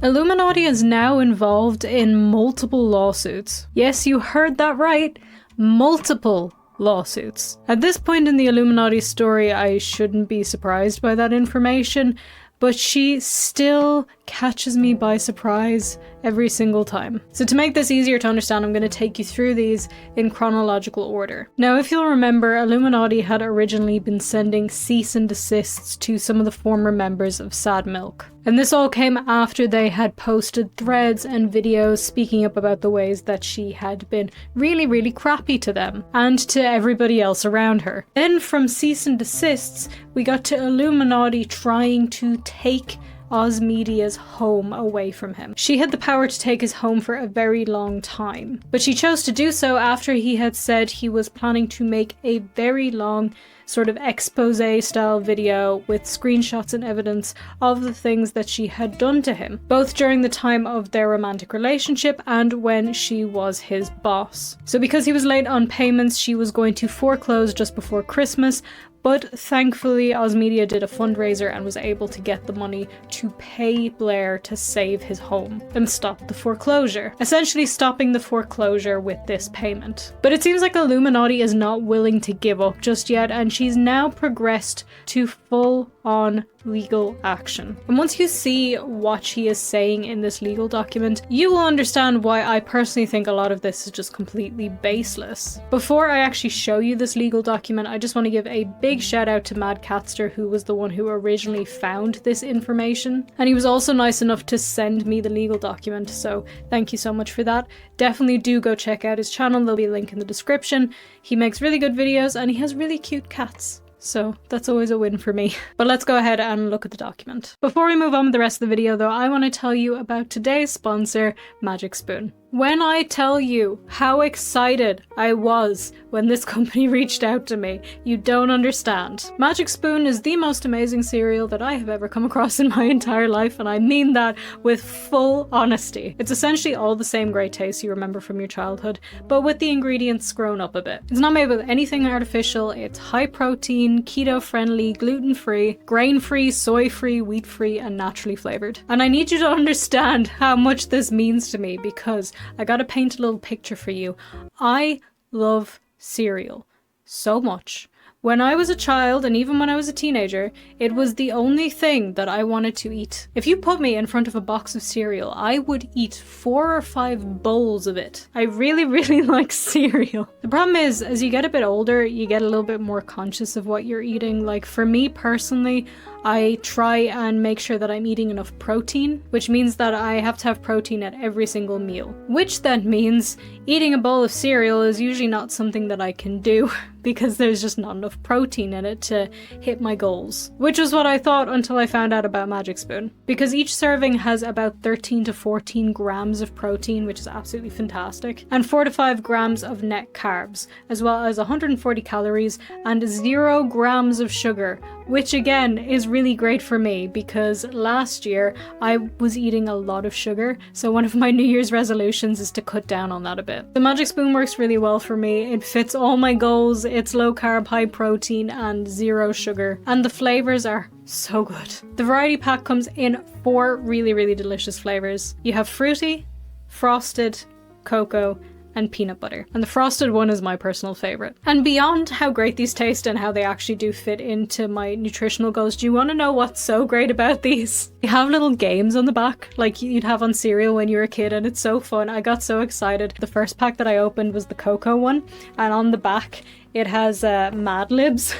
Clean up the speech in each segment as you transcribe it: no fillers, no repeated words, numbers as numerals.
iilluminaughtii is now involved in multiple lawsuits. Yes, you heard that right. Multiple lawsuits. At this point in the iilluminaughtii story, I shouldn't be surprised by that information, but she still catches me by surprise every single time. So to make this easier to understand, I'm going to take you through these in chronological order. Now, if you'll remember, iilluminaughtii had originally been sending cease and desists to some of the former members of Sad Milk. And this all came after they had posted threads and videos speaking up about the ways that she had been really, really crappy to them and to everybody else around her. Then from cease and desists, we got to iilluminaughtii trying to take OzMedia's home away from him. She had the power to take his home for a very long time, but she chose to do so after he had said he was planning to make a very long sort of expose style video with screenshots and evidence of the things that she had done to him, both during the time of their romantic relationship and when she was his boss. So because he was late on payments, she was going to foreclose just before Christmas, but thankfully OzMedia did a fundraiser and was able to get the money to pay Blair to save his home and stop the foreclosure, essentially stopping the foreclosure with this payment. But it seems like iilluminaughtii is not willing to give up just yet, and she's now progressed to full-on legal action. And once you see what she is saying in this legal document, you will understand why I personally think a lot of this is just completely baseless. Before I actually show you this legal document, I just want to give a big shout out to Mad Catster, who was the one who originally found this information. And he was also nice enough to send me the legal document, so thank you so much for that. Definitely do go check out his channel, there'll be a link in the description. He makes really good videos and he has really cute cats. So that's always a win for me. But let's go ahead and look at the document. Before we move on with the rest of the video though, I want to tell you about today's sponsor, Magic Spoon. When I tell you how excited I was when this company reached out to me, you don't understand. Magic Spoon is the most amazing cereal that I have ever come across in my entire life, and I mean that with full honesty. It's essentially all the same great taste you remember from your childhood, but with the ingredients grown up a bit. It's not made with anything artificial, it's high protein, keto friendly, gluten free, grain free, soy free, wheat free, and naturally flavored. And I need you to understand how much this means to me, because I gotta paint a little picture for you. I love cereal so much. When I was a child, and even when I was a teenager, it was the only thing that I wanted to eat. If you put me in front of a box of cereal, I would eat 4 or 5 bowls of it. I really, really like cereal. The problem is, as you get a bit older, you get a little bit more conscious of what you're eating. Like for me personally, I try and make sure that I'm eating enough protein, which means that I have to have protein at every single meal. Which then means eating a bowl of cereal is usually not something that I can do because there's just not enough protein in it to hit my goals. Which was what I thought until I found out about Magic Spoon. Because each serving has about 13 to 14 grams of protein, which is absolutely fantastic, and 4 to 5 grams of net carbs, as well as 140 calories and 0 grams of sugar, which again is really great for me because last year I was eating a lot of sugar, so one of my New Year's resolutions is to cut down on that a bit. The Magic Spoon works really well for me. It fits all my goals. It's low carb, high protein, and 0 sugar, and the flavors are so good. The variety pack comes in 4 really, really delicious flavors. You have fruity, frosted, cocoa, and peanut butter. And the frosted one is my personal favorite. And beyond how great these taste and how they actually do fit into my nutritional goals, do you want to know what's so great about these? They have little games on the back like you'd have on cereal when you were a kid, and it's so fun. I got so excited. The first pack that I opened was the cocoa one, and on the back it has Mad Libs.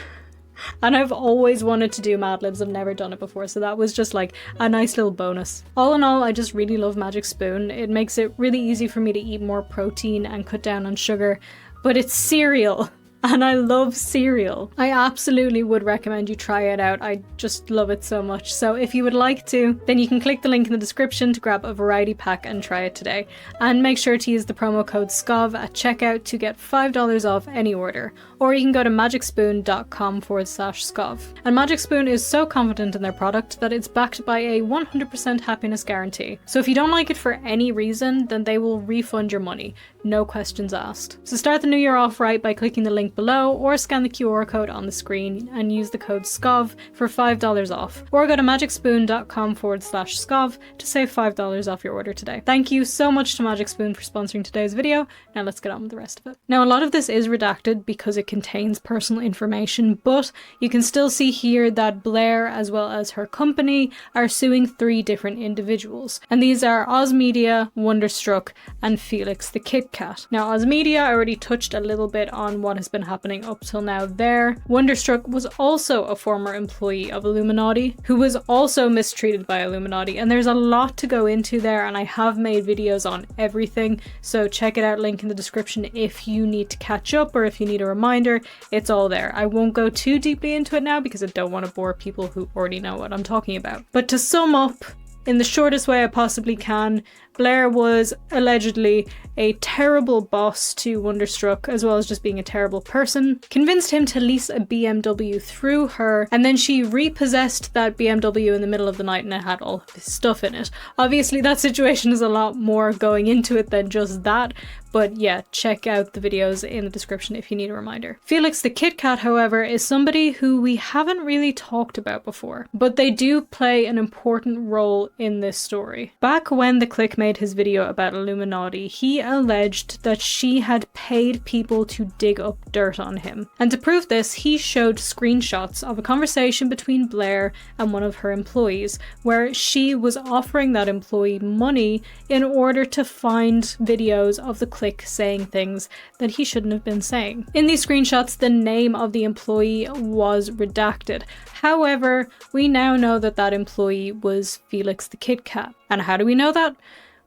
And I've always wanted to do Mad Libs, I've never done it before, so that was just like a nice little bonus. All in all, I just really love Magic Spoon. It makes it really easy for me to eat more protein and cut down on sugar, but it's cereal. And I love cereal. I absolutely would recommend you try it out. I just love it so much. So if you would like to, then you can click the link in the description to grab a variety pack and try it today. And make sure to use the promo code SKOV at checkout to get $5 off any order. Or you can go to magicspoon.com/skov. And Magic Spoon is so confident in their product that it's backed by a 100% happiness guarantee. So if you don't like it for any reason, then they will refund your money. No questions asked. So start the new year off right by clicking the link link below or scan the QR code on the screen and use the code SKOV for $5 off, or go to magicspoon.com/skov to save $5 off your order today. Thank you so much to Magic Spoon for sponsoring today's video. Now let's get on with the rest of it. Now, a lot of this is redacted because it contains personal information, but you can still see here that Blair, as well as her company, are suing 3 different individuals. And these are OzMedia, Wonderstruck, and Felix the Kit Kat. Now, OzMedia, I already touched a little bit on what has been happening up till now there. Wonderstruck was also a former employee of Illuminaughtii, who was also mistreated by Illuminaughtii, and there's a lot to go into there, and I have made videos on everything, so check it out, link in the description if you need to catch up or if you need a reminder. It's all there. I won't go too deeply into it now because I don't want to bore people who already know what I'm talking about. But to sum up, in the shortest way I possibly can, Blair was allegedly a terrible boss to Wonderstruck, as well as just being a terrible person, convinced him to lease a BMW through her, and then she repossessed that BMW in the middle of the night and it had all of his stuff in it. Obviously that situation is a lot more going into it than just that, but yeah, check out the videos in the description if you need a reminder. Felix the Kit Kat, however, is somebody who we haven't really talked about before, but they do play an important role in this story. Back when the Click made his video about Illuminaughtii, he alleged that she had paid people to dig up dirt on him. And to prove this, he showed screenshots of a conversation between Blair and one of her employees, where she was offering that employee money in order to find videos of the Click saying things that he shouldn't have been saying. In these screenshots, the name of the employee was redacted. However, we now know that that employee was Felix the Kit Kat. And how do we know that?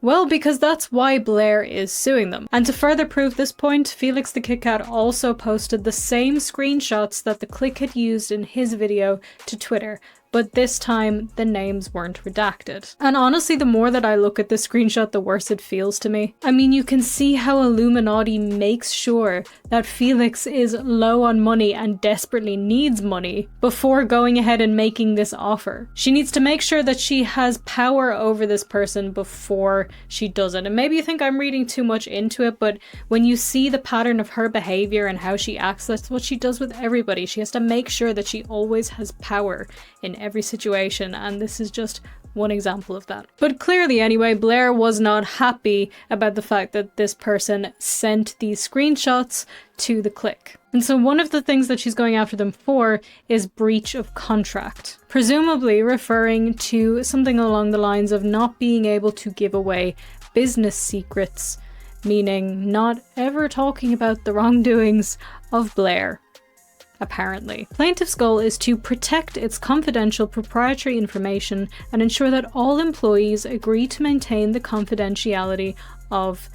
Well, because that's why Blair is suing them. And to further prove this point, Felix the Kit Kat also posted the same screenshots that the Click had used in his video to Twitter, but this time the names weren't redacted. And honestly, the more that I look at this screenshot, the worse it feels to me. I mean, you can see how Illuminaughtii makes sure that Felix is low on money and desperately needs money before going ahead and making this offer. She needs to make sure that she has power over this person before she does it. And maybe you think I'm reading too much into it, but when you see the pattern of her behavior and how she acts, that's what she does with everybody. She has to make sure that she always has power in every situation, and this is just one example of that. But clearly anyway, Blair was not happy about the fact that this person sent these screenshots to the Click. And so one of the things that she's going after them for is breach of contract, presumably referring to something along the lines of not being able to give away business secrets, meaning not ever talking about the wrongdoings of Blair. Apparently. Plaintiff's goal is to protect its confidential proprietary information and ensure that all employees agree to maintain the confidentiality of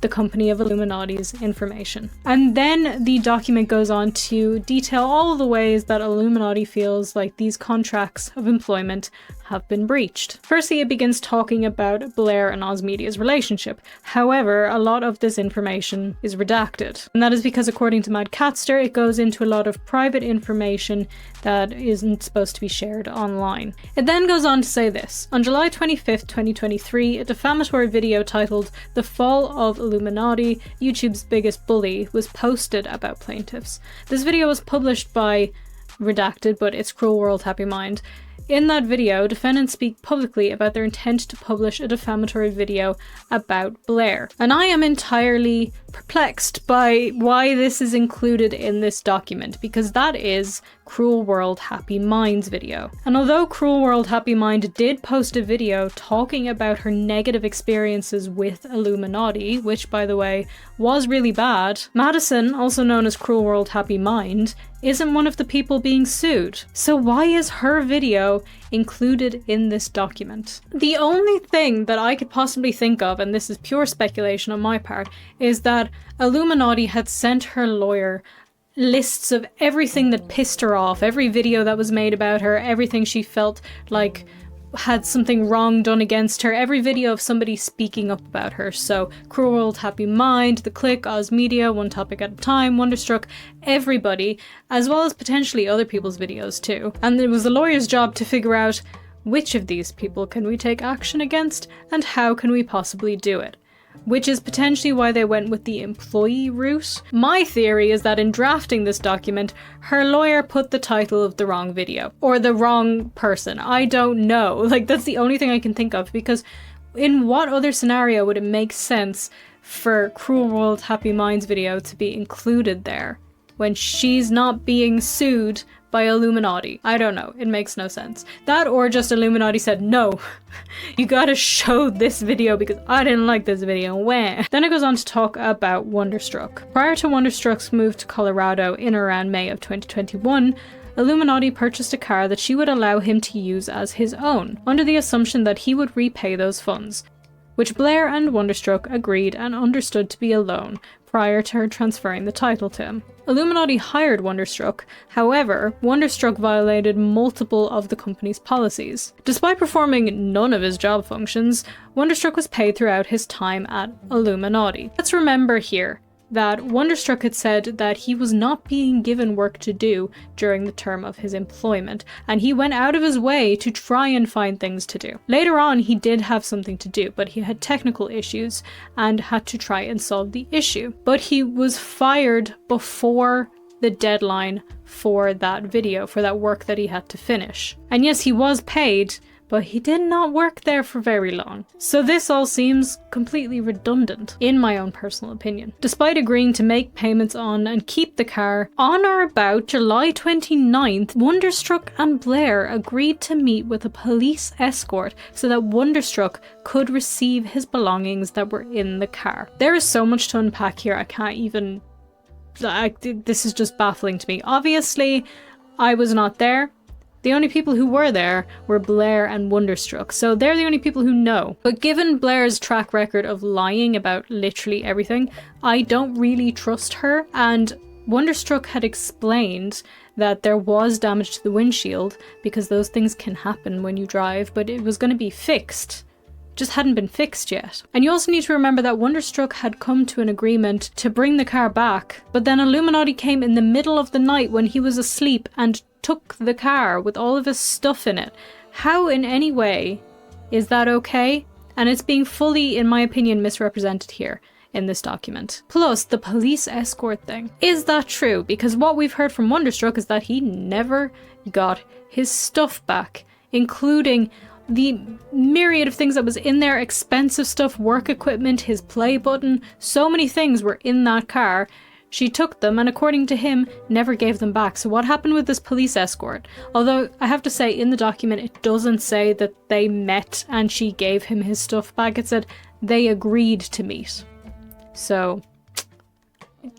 the company of Illuminaughtii's information. And then the document goes on to detail all of the ways that Illuminaughtii feels like these contracts of employment have been breached. Firstly, it begins talking about Blair and OzMedia's relationship. However, a lot of this information is redacted. And that is because, according to Mad Catster, it goes into a lot of private information that isn't supposed to be shared online. It then goes on to say this. On July 25th, 2023, a defamatory video titled "The Fall of Illuminaughtii, YouTube's Biggest Bully" was posted about plaintiffs. This video was published by redacted, but it's Cruel World Happy Mind. In that video, defendants speak publicly about their intent to publish a defamatory video about Blair. And I am entirely perplexed by why this is included in this document, because that is Cruel World Happy Mind's video. And although Cruel World Happy Mind did post a video talking about her negative experiences with Illuminaughtii, which by the way was really bad, Madison, also known as Cruel World Happy Mind, isn't one of the people being sued. So why is her video included in this document? The only thing that I could possibly think of, and this is pure speculation on my part, is that Illuminaughtii had sent her lawyer lists of everything that pissed her off, every video that was made about her, everything she felt like had something wrong done against her, every video of somebody speaking up about her. So Cruel World Happy Mind, The Click, OzMedia, One Topic at a Time, Wonderstruck, everybody, as well as potentially other people's videos too. And it was the lawyer's job to figure out which of these people can we take action against and how can we possibly do it. which is potentially why they went with the employee route. My theory is that in drafting this document, her lawyer put the title of the wrong video, or the wrong person. I don't know. Like, that's the only thing I can think of, because in what other scenario would it make sense for Cruel World Happy Minds video to be included there when she's not being sued by Illuminaughtii? I don't know. It makes no sense. That, or just Illuminaughtii said, no, you gotta show this video because I didn't like this video. Wah. Then it goes on to talk about Wonderstruck. Prior to Wonderstruck's move to Colorado in around May of 2021, Illuminaughtii purchased a car that she would allow him to use as his own, under the assumption that he would repay those funds, which Blair and Wonderstruck agreed and understood to be a loan prior to her transferring the title to him. Illuminaughtii hired Wonderstruck, however, Wonderstruck violated multiple of the company's policies. Despite performing none of his job functions, Wonderstruck was paid throughout his time at Illuminaughtii. Let's remember here that Wonderstruck had said that he was not being given work to do during the term of his employment, and he went out of his way to try and find things to do. Later on, he did have something to do, but he had technical issues and had to try and solve the issue. But he was fired before the deadline for that video, for that work that he had to finish. And yes, he was paid, but he did not work there for very long. So this all seems completely redundant, in my own personal opinion. Despite agreeing to make payments on and keep the car, on or about July 29th, Wonderstruck and Blair agreed to meet with a police escort so that Wonderstruck could receive his belongings that were in the car. There is so much to unpack here, I can't even... this is just baffling to me. Obviously, I was not there. The only people who were there were Blair and Wonderstruck, so they're the only people who know. But given Blair's track record of lying about literally everything, I don't really trust her, and Wonderstruck had explained that there was damage to the windshield because those things can happen when you drive, but it was going to be fixed. Just hadn't been fixed yet. And you also need to remember that Wonderstruck had come to an agreement to bring the car back, but then Illuminaughtii came in the middle of the night when he was asleep and took the car with all of his stuff in it. How in any way is that okay? And it's being fully, in my opinion, misrepresented here in this document. Plus, the police escort thing. Is that true? Because what we've heard from Wonderstruck is that he never got his stuff back, including the myriad of things that was in there, expensive stuff, work equipment, his play button, so many things were in that car. She took them and, according to him, never gave them back. So what happened with this police escort? Although, I have to say, in the document, it doesn't say that they met and she gave him his stuff back. It said they agreed to meet. So,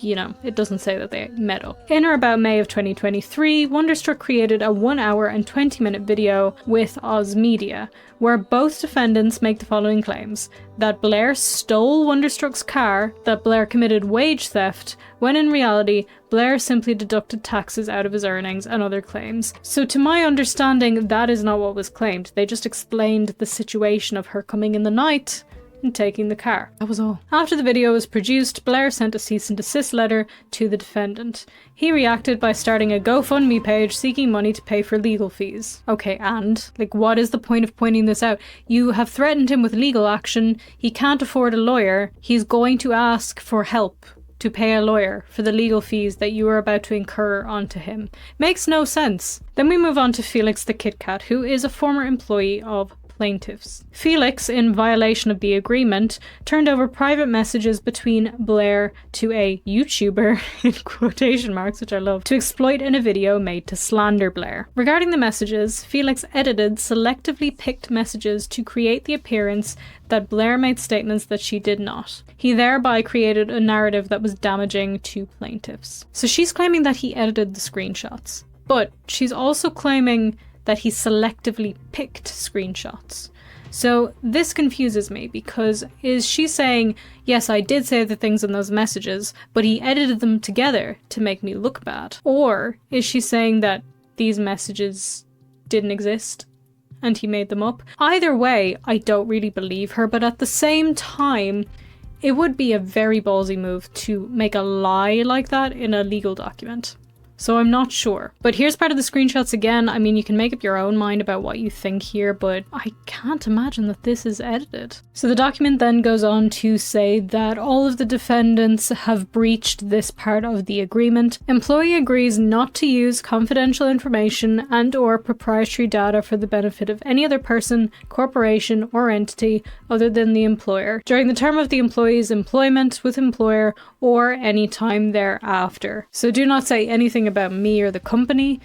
you know, it doesn't say that they met up. In or about May of 2023, Wonderstruck created a 1 hour and 20-minute video with OzMedia, where both defendants make the following claims: that Blair stole Wonderstruck's car, that Blair committed wage theft, when in reality, Blair simply deducted taxes out of his earnings, and other claims. So to my understanding, that is not what was claimed. They just explained the situation of her coming in the night and taking the car. That was all. After the video was produced, Blair sent a cease and desist letter to the defendant. He reacted by starting a GoFundMe page seeking money to pay for legal fees. Okay, and? Like, what is the point of pointing this out? You have threatened him with legal action, he can't afford a lawyer, he's going to ask for help to pay a lawyer for the legal fees that you are about to incur onto him. Makes no sense. Then we move on to Felix the Kit Kat, who is a former employee of plaintiffs. Felix, in violation of the agreement, turned over private messages between Blair to a YouTuber, in quotation marks, which I love, to exploit in a video made to slander Blair. Regarding the messages, Felix edited selectively picked messages to create the appearance that Blair made statements that she did not. He thereby created a narrative that was damaging to plaintiffs. So she's claiming that he edited the screenshots, but she's also claiming that he selectively picked screenshots. So this confuses me, because is she saying, yes, I did say the things in those messages, but he edited them together to make me look bad? Or is she saying that these messages didn't exist and he made them up? Either way, I don't really believe her, but at the same time, it would be a very ballsy move to make a lie like that in a legal document. So I'm not sure. But here's part of the screenshots again. I mean, you can make up your own mind about what you think here, but I can't imagine that this is edited. So the document then goes on to say that all of the defendants have breached this part of the agreement. Employee agrees not to use confidential information and/or proprietary data for the benefit of any other person, corporation, or entity other than the employer during the term of the employee's employment with employer or any time thereafter. So do not say anything about me or the company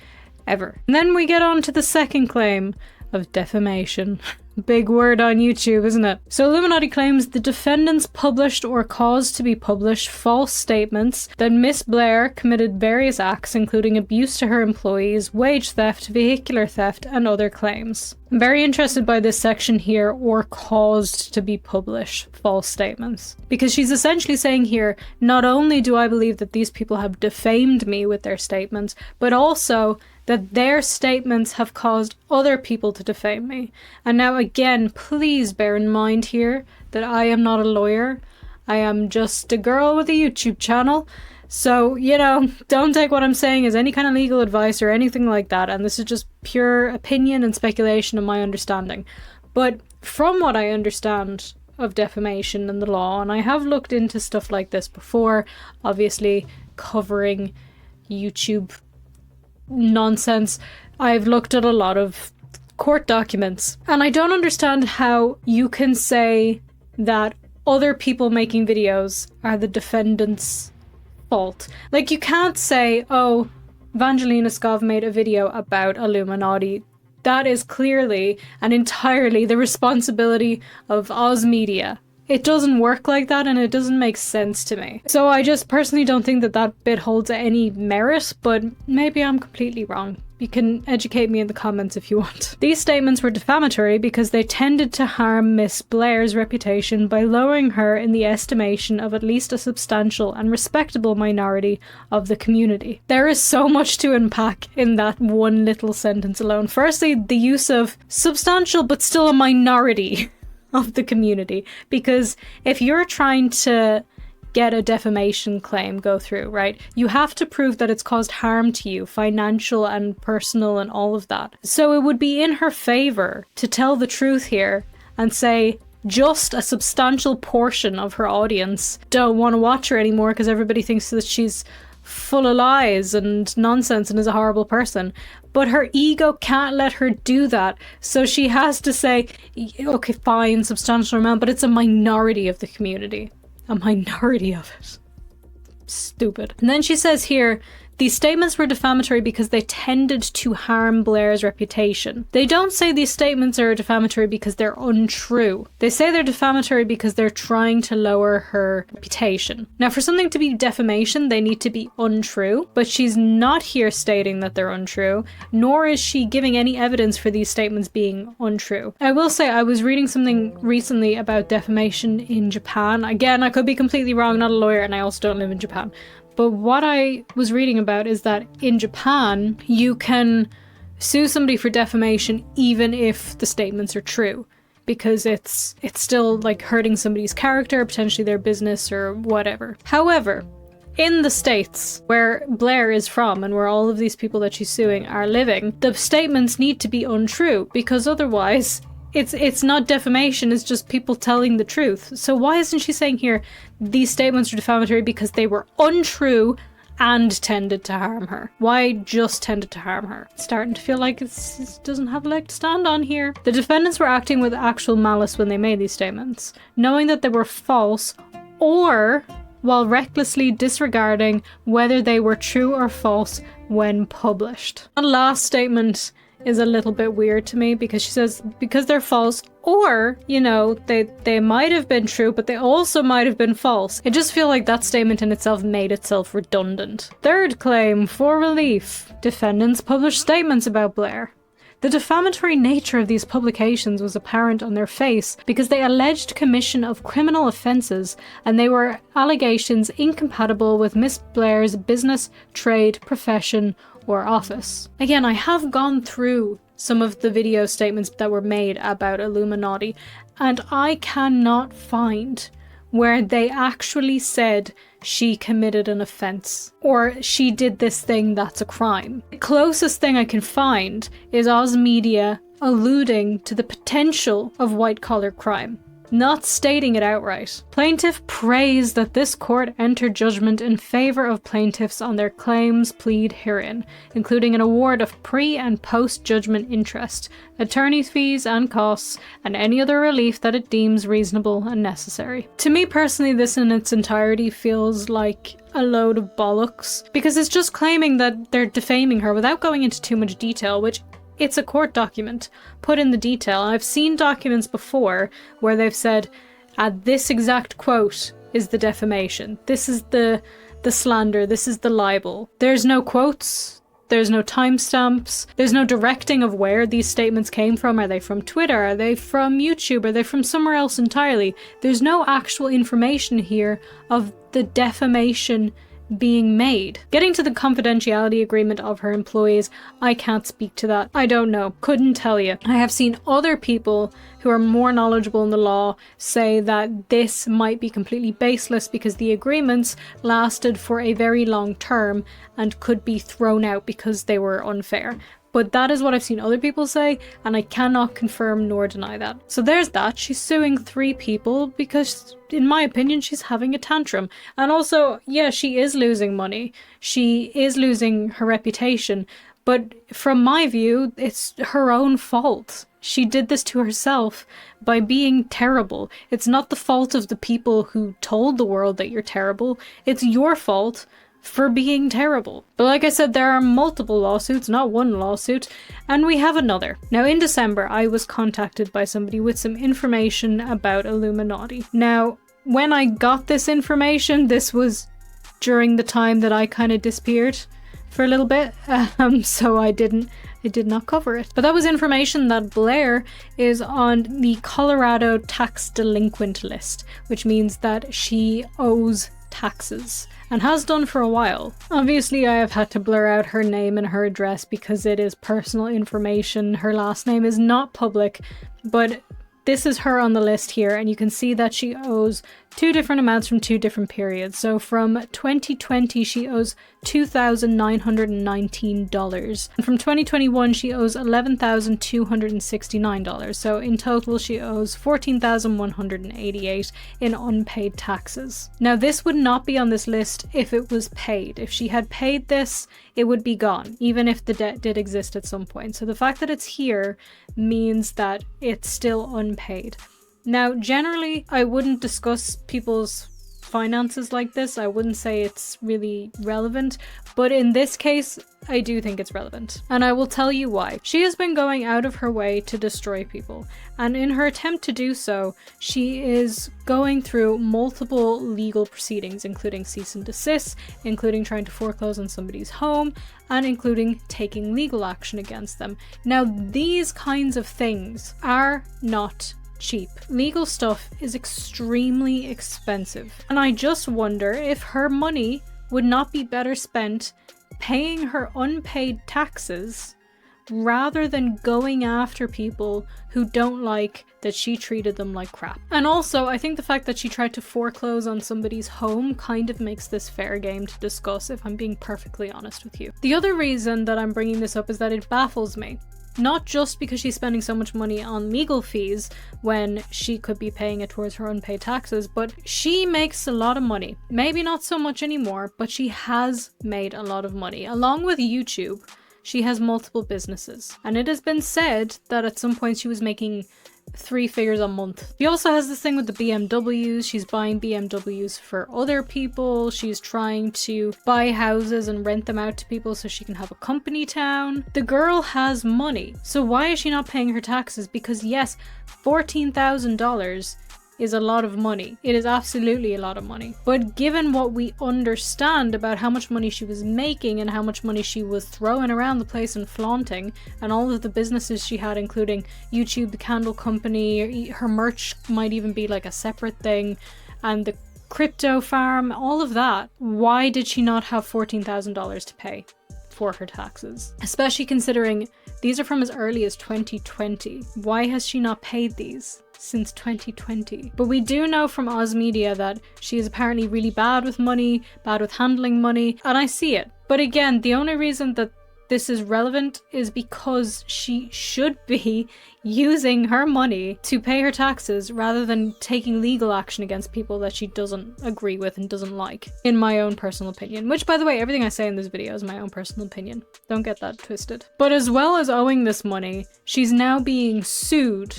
ever. And then we get on to the second claim of defamation. Big word on YouTube, isn't it? So Illuminaughtii claims the defendants published or caused to be published false statements that Miss Blair committed various acts including abuse to her employees, wage theft, vehicular theft, and other claims. I'm very interested by this section here, or caused to be published false statements. Because she's essentially saying here, not only do I believe that these people have defamed me with their statements, but also that their statements have caused other people to defame me. And now again, please bear in mind here that I am not a lawyer. I am just a girl with a YouTube channel. So, you know, don't take what I'm saying as any kind of legal advice or anything like that. And this is just pure opinion and speculation and my understanding. But from what I understand of defamation and the law, and I have looked into stuff like this before, obviously covering YouTube nonsense, I've looked at a lot of court documents, and I don't understand how you can say that other people making videos are the defendant's fault. Like, you can't say, oh, VangelinaSkov made a video about Illuminaughtii. That is clearly and entirely the responsibility of OzMedia. It doesn't work like that, and it doesn't make sense to me. So I just personally don't think that that bit holds any merit, but maybe I'm completely wrong. You can educate me in the comments if you want. These statements were defamatory because they tended to harm Miss Blair's reputation by lowering her in the estimation of at least a substantial and respectable minority of the community. There is so much to unpack in that one little sentence alone. Firstly, the use of substantial but still a minority of the community, because if you're trying to get a defamation claim go through, right, you have to prove that it's caused harm to you, financial and personal and all of that. So it would be in her favor to tell the truth here and say just a substantial portion of her audience don't want to watch her anymore because everybody thinks that she's full of lies and nonsense and is a horrible person. But her ego can't let her do that, so she has to say, okay, fine, substantial amount, but it's a minority of the community. A minority of it. Stupid. And then she says here, these statements were defamatory because they tended to harm Blair's reputation. They don't say these statements are defamatory because they're untrue. They say they're defamatory because they're trying to lower her reputation. Now, for something to be defamation, they need to be untrue, but she's not here stating that they're untrue, nor is she giving any evidence for these statements being untrue. I will say I was reading something recently about defamation in Japan. Again, I could be completely wrong, not a lawyer, and I also don't live in Japan. But what I was reading about is that in Japan, you can sue somebody for defamation even if the statements are true, because it's still like hurting somebody's character, potentially their business or whatever. However, in the States, where Blair is from and where all of these people that she's suing are living, the statements need to be untrue, because otherwise it's not defamation, it's just people telling the truth. So why isn't she saying here, these statements are defamatory because they were untrue and tended to harm her? Why just tended to harm her? It's starting to feel like it doesn't have a leg to stand on here. The defendants were acting with actual malice when they made these statements, knowing that they were false, or while recklessly disregarding whether they were true or false when published. The last statement is a little bit weird to me, because she says because they're false, or, you know, they might have been true, but they also might have been false. I just feel like that statement in itself made itself redundant. Third claim for relief. Defendants published statements about Blair. The defamatory nature of these publications was apparent on their face because they alleged commission of criminal offences, and they were allegations incompatible with Miss Blair's business, trade, profession, or office. Again, I have gone through some of the video statements that were made about Illuminaughtii, and I cannot find where they actually said she committed an offense or she did this thing that's a crime. The closest thing I can find is OzMedia alluding to the potential of white-collar crime, not stating it outright. Plaintiff praised that this court entered judgment in favor of plaintiffs on their claims plead herein, including an award of pre- and post-judgment interest, attorney fees and costs, and any other relief that it deems reasonable and necessary. To me personally, this in its entirety feels like a load of bollocks, because it's just claiming that they're defaming her without going into too much detail, which it's a court document. Put in the detail. I've seen documents before where they've said, this exact quote is the defamation. This is the slander. This is the libel. There's no quotes. There's no timestamps. There's no directing of where these statements came from. Are they from Twitter? Are they from YouTube? Are they from somewhere else entirely? There's no actual information here of the defamation being made. Getting to the confidentiality agreement of her employees, I can't speak to that. I don't know. Couldn't tell you. I have seen other people who are more knowledgeable in the law say that this might be completely baseless because the agreements lasted for a very long term and could be thrown out because they were unfair. But that is what I've seen other people say, and I cannot confirm nor deny that. So there's that. She's suing 3 people because, in my opinion, she's having a tantrum. And also, yeah, she is losing money. She is losing her reputation. But from my view, it's her own fault. She did this to herself by being terrible. It's not the fault of the people who told the world that you're terrible. It's your fault for being terrible. But like I said, there are multiple lawsuits, not one lawsuit, and we have another. Now in December, I was contacted by somebody with some information about Illuminaughtii. Now, when I got this information, this was during the time that I kind of disappeared for a little bit, so I did not cover it. But that was information that Blair is on the Colorado tax delinquent list, which means that she owes taxes and has done for a while. Obviously, I have had to blur out her name and her address because it is personal information. Her last name is not public, but this is her on the list here, and you can see that she owes 2 different amounts from 2 different periods. So from 2020, she owes $2,919. And from 2021, she owes $11,269. So in total, she owes $14,188 in unpaid taxes. Now, this would not be on this list if it was paid. If she had paid this, it would be gone, even if the debt did exist at some point. So the fact that it's here means that it's still unpaid. Now, generally, I wouldn't discuss people's finances like this. I wouldn't say it's really relevant, but in this case, I do think it's relevant. And I will tell you why. She has been going out of her way to destroy people, and in her attempt to do so, she is going through multiple legal proceedings, including cease and desist, including trying to foreclose on somebody's home, and including taking legal action against them. Now, these kinds of things are not cheap. Legal stuff is extremely expensive, and I just wonder if her money would not be better spent paying her unpaid taxes rather than going after people who don't like that she treated them like crap. And also, I think the fact that she tried to foreclose on somebody's home kind of makes this fair game to discuss, if I'm being perfectly honest with you. The other reason that I'm bringing this up is that it baffles me. Not just because she's spending so much money on legal fees when she could be paying it towards her unpaid taxes, but she makes a lot of money. Maybe not so much anymore, but she has made a lot of money. Along with YouTube, she has multiple businesses. And it has been said that at some point she was making 3 figures a month. She also has this thing with the BMWs. She's buying BMWs for other people. She's trying to buy houses and rent them out to people so she can have a company town. The girl has money. So why is she not paying her taxes? Because yes, $14,000 is a lot of money. It is absolutely a lot of money. But given what we understand about how much money she was making and how much money she was throwing around the place and flaunting, and all of the businesses she had, including YouTube, the candle company, her merch might even be like a separate thing, and the crypto farm, all of that, why did she not have $14,000 to pay for her taxes? Especially considering these are from as early as 2020. Why has she not paid these? since 2020. But we do know from OzMedia that she is apparently really bad with money, bad with handling money, and I see it. But again, the only reason that this is relevant is because she should be using her money to pay her taxes rather than taking legal action against people that she doesn't agree with and doesn't like, in my own personal opinion. Which, by the way, everything I say in this video is my own personal opinion. Don't get that twisted. But as well as owing this money, she's now being sued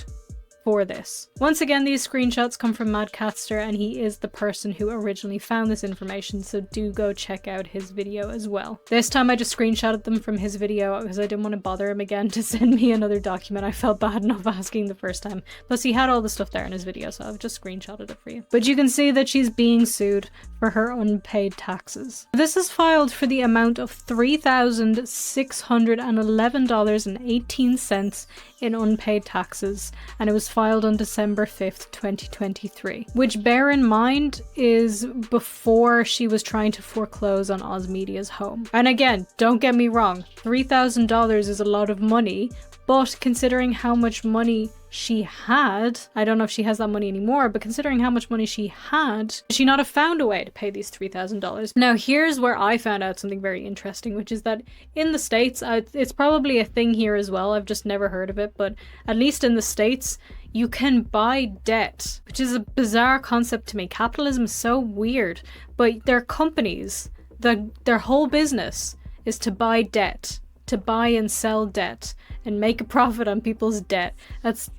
for this. Once again, these screenshots come from Mad Catster, and he is the person who originally found this information, so do go check out his video as well. This time I just screenshotted them from his video because I didn't want to bother him again to send me another document. I felt bad enough asking the first time. Plus he had all the stuff there in his video, so I've just screenshotted it for you. But you can see that she's being sued for her unpaid taxes. This is filed for the amount of $3,611.18 in unpaid taxes, and it was filed on December 5th, 2023, which, bear in mind, is before she was trying to foreclose on OzMedia's home. And again, don't get me wrong, $3,000 is a lot of money, but considering how much money she had, I don't know if she has that money anymore, but considering how much money she had, she not have found a way to pay these $3,000. Now here's where I found out something very interesting, which is that in the States, it's probably a thing here as well, I've just never heard of it, but at least in the States, you can buy debt, which is a bizarre concept to me. Capitalism is so weird, but their companies, their whole business is to buy debt, to buy and sell debt and make a profit on people's debt. That's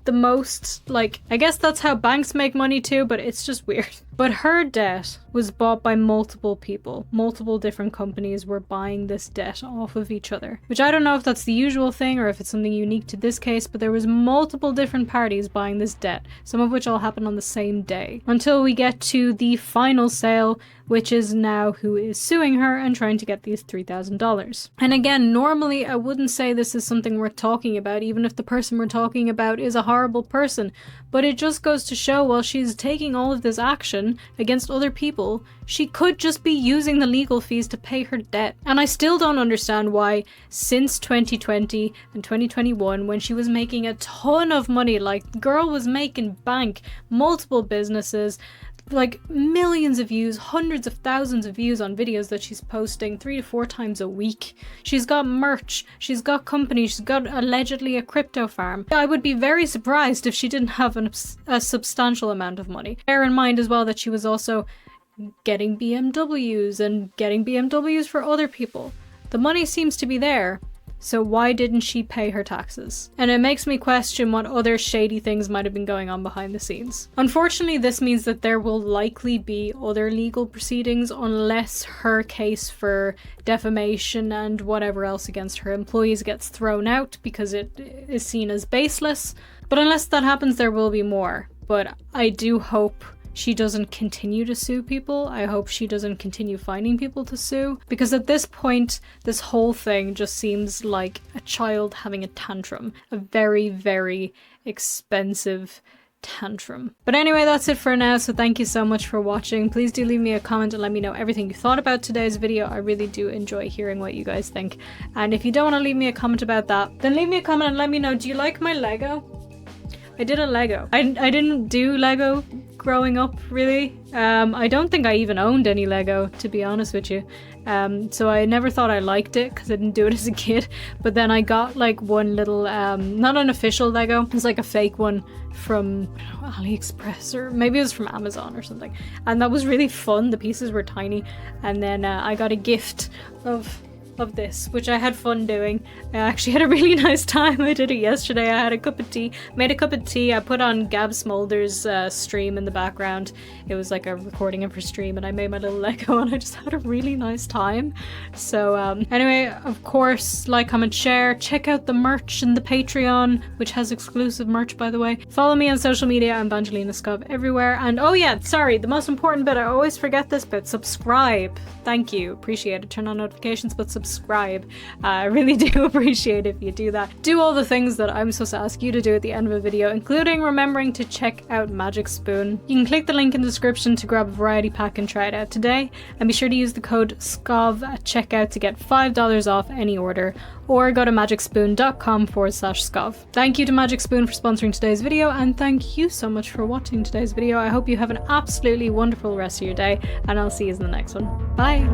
the most, like, I guess that's how banks make money too, but it's just weird. But her debt was bought by multiple people. Multiple different companies were buying this debt off of each other, which I don't know if that's the usual thing or if it's something unique to this case, but there was multiple different parties buying this debt, some of which all happened on the same day, until we get to the final sale, which is now who is suing her and trying to get these $3,000. And again, normally I wouldn't say this is something worth talking about, even if the person we're talking about is a horrible person, but it just goes to show, while she's taking all of this action against other people, she could just be using the legal fees to pay her debt. And I still don't understand why, since 2020 and 2021, when she was making a ton of money, like, the girl was making bank, multiple businesses, like millions of views, hundreds of thousands of views on videos that she's posting 3 to 4 times a week. She's got merch, she's got companies, she's got allegedly a crypto farm. I would be very surprised if she didn't have a substantial amount of money. Bear in mind as well that she was also getting BMWs and getting BMWs for other people. The money seems to be there. So why didn't she pay her taxes? And it makes me question what other shady things might have been going on behind the scenes. Unfortunately, this means that there will likely be other legal proceedings unless her case for defamation and whatever else against her employees gets thrown out because it is seen as baseless. But unless that happens, there will be more. But I do hope she doesn't continue to sue people. I hope she doesn't continue finding people to sue, because at this point, this whole thing just seems like a child having a tantrum. A very, very expensive tantrum. But anyway, that's it for now, so thank you so much for watching. Please do leave me a comment and let me know everything you thought about today's video. I really do enjoy hearing what you guys think. And if you don't want to leave me a comment about that, then leave me a comment and let me know, do you like my Lego? I did a Lego. I didn't do Lego growing up, really. I don't think I even owned any Lego, to be honest with you. So I never thought I liked it because I didn't do it as a kid. But then I got like one little, not an official Lego, it was like a fake one from, I don't know, AliExpress, or maybe it was from Amazon or something. And that was really fun. The pieces were tiny. And then I got a gift of this, which I had fun doing. I actually had a really nice time. I did it yesterday. I had a cup of tea, made a cup of tea. I put on Gab Smolder's stream in the background. It was like a recording of her stream, and I made my little Lego, and I just had a really nice time. So anyway, of course, like, comment, share. Check out the merch and the Patreon, which has exclusive merch, by the way. Follow me on social media. I'm VangelinaSkov everywhere. And oh yeah, sorry, the most important bit, I always forget this bit. Subscribe. Thank you. Appreciate it. Turn on notifications, but subscribe. subscribe. I really do appreciate if you do that. Do all the things that I'm supposed to ask you to do at the end of a video, including remembering to check out Magic Spoon. You can click the link in the description to grab a variety pack and try it out today, and be sure to use the code SKOV at checkout to get $5 off any order, or go to magicspoon.com/skov. Thank you to Magic Spoon for sponsoring today's video, and thank you so much for watching today's video. I hope you have an absolutely wonderful rest of your day, and I'll see you in the next one. Bye!